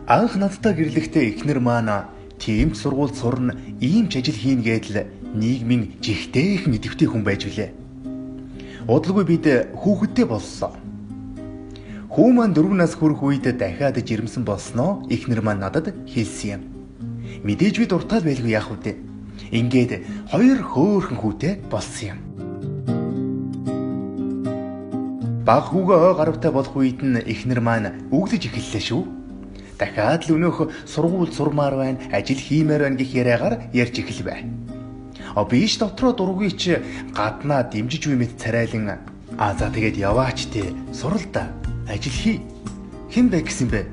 Анх надтай гэрлэхдээ эхнэр маань тийм ч сургууль сурна, ийм ч ажил хийн гэдэл нийгмийн жигтэйх мэдвэтэй хүн байж билээ. Удалгүй бид хүүхэдтэй боллоо. Хүү маань 4 нас хүрэх үед дахиад жирэмсэн болсноо эхнэр маань надад хэлсэн юм. Мэдээж би дуртай байлгүй яах вэ? Ингээд 2 хөөхөн хүүтэй болсон юм. Баг хүүгээ гаравтай болох үед нь эхнэр маань үглэж эхэллээ шүү. Дахиад л өнөөх сургууль сурмаар байна, ажил хиймээр байна гэх яриагаар ярьж эхэлвэ. Биш дотроо дургүй чи гаднаа дэмжиж үе мэд царайлан за тэгээд яваач тий суралда ажил хий. Хэн бэ гэсэн бэ?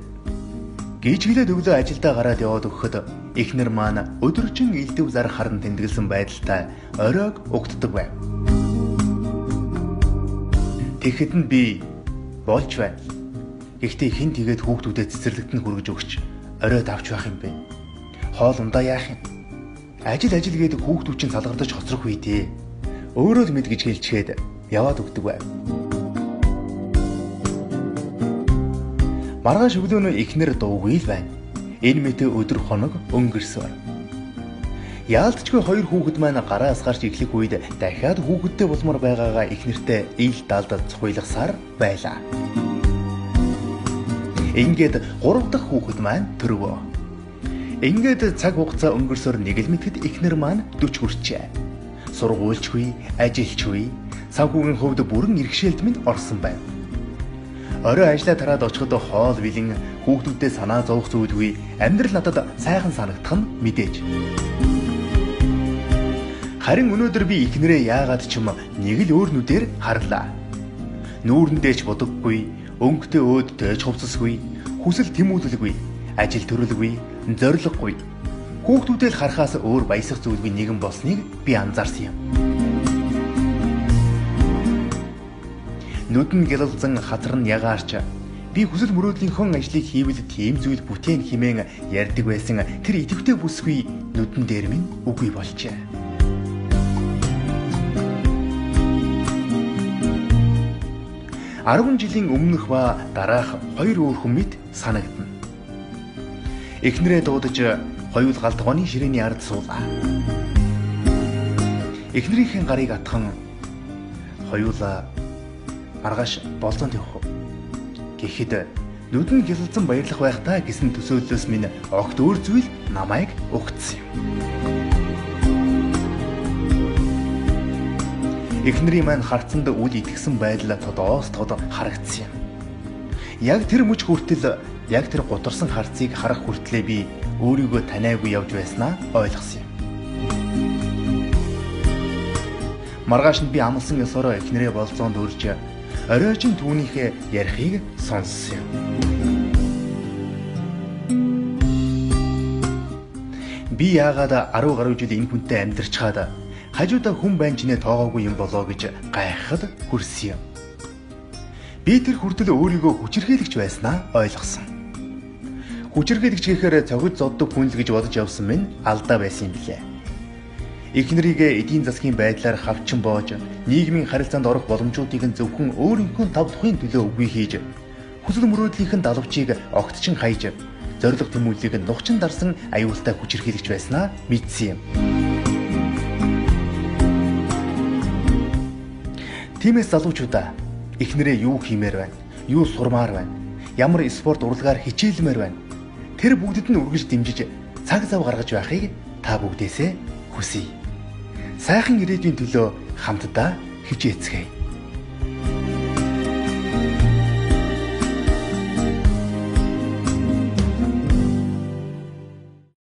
Гэж хэлээд өглөө ажилдаа гараад яваад өгөхөд эхнэр маань өдөржин элдв зар харан тэмдэглэсэн байдалтай оройг угтдаг байв. Тэгэхэд нь би болж байна. Гэхдээ хэн тэгээд хүүхдүүдэд цэцэрлэгтэн хүргэж өгч оройд авч байх юм бэ? Хоолундаа яах юм? Ажил гэдэг хүүхдүүд чинь салгардаж хоцрох үе дээ. Өөрөө л мэд гэж хэлчихэд яваад өгдөг байв. Маргааш өглөөнөө эхнэр дуугүй л байна. Энэ мэт өдөр хоног өнгөрсөөр. Яалтчгүй 2 хүүхэд маань гараас гарч эхлэх үед дахиад хүүхэдтэй болмоор байгаагаа эхнэртэй ил далдад цохиулгасаар байлаа. Ингээд 3 дахь хүүхэд маань төрвөө. Ингээд цаг хугацаа өнгөрсөөр нэг л мэтгэд эхнэр маань 40 хүрчээ. Сургуульчгүй, ажилчгүй, санхүүгийн хувьд бүрэн иргэшээлд минь орсон байна. Орой ажлаа тараад очиход хоол бэлэн хүүхдүүдэд санаа зовох зүйлгүй, амьдрал надад сайхан санагдах нь мэдээж. Харин өнөөдөр би эхнэрээ яагаад ч юм нэг л өөр нүдээр харлаа. Нүүрэндээ ч бодоггүй, өнгөтэй өөдтэй ч хувцасгүй, хүсэл тэмүүлэлгүй, ажил төрөлгүй, зориггүй. Хүүхдүүдээ л харахаас өөр баясах зүйлгүй нэгэн болсныг би анзаарсан юм. Нүдэн гялалзан хазар нь ягаарч би хүсэл мөрөөдлийнхөө ажлыг хийвэл тийм зүйл бүтээн химэн ярьдаг байсан тэр идэвхтэй бүсгүй нүдэн дээр минь үгүй болжээ. Арван жилийн өмнөх ба дараах 2 өөр хүн мэд санагдана. Эхнэрээ дуудаж хоёул галтгооны ширээний ард суулаа. Эхнэрийнхээ гарыг атхан хоёулаа маргааш болзоонд явах уу гэхэд нүдэн гялалзан баярлах байх та гэсэн төсөөллөөс минь огт өөр зүйл намайг угтсан юм. Эхнэрийн маань харцанд үл итгэсэн байдал тодоос тод харагдсан юм. Яг тэр мөч хүртэл яг тэр гутарсан харцыг харах хүртлээр би өөрийгөө таниагүй явж байснаа ойлгосон юм. Маргааш нь би амлсан ёсороо эхнэрээ болзоонд өрж оройчин түүнийхээ ярихыг сонссон юм. Би яагаад 10 гаруй жил энэ хүнтэй амьдарчаад хажуудаа хүн байна ч нэ тоогоогүй юм болоо гэж гайхахад хүрсэн юм. Би тэр хүртэл өөрийгөө хүчирхийлэгч байснаа ойлгосон. Хүчирхийлэгч гэхээр цогц зоддог хүн л гэж бодож явсан минь алдаа байсан юм билээ. Эхнэрийг эдийн засгийн байдлаар хавчин боож, нийгмийн харилцаанд орох боломжуудыг зөвхөн өөрийнхөө тавдахын төлөө үгүй хийж, хүсэл мөрөөдлийнхэн далавчийг огтчин хайж, зориг тэмүүллийг нухчин дарсан аюултай хүчирхийлэгч байснаа мэдсэн юм. Тиймээс залуучуудаа эхнэрээ юу хиймээр байна? Юу сурмаар байна? Ямар спорт урлагаар хичээлмээр байна? Тэр бүгдэд нь үргэлж дэмжиж цаг зав гаргаж байхыг та бүгдээсээ хүсье. Сайхан ирээдүйн төлөө хамтдаа хичээцгээе.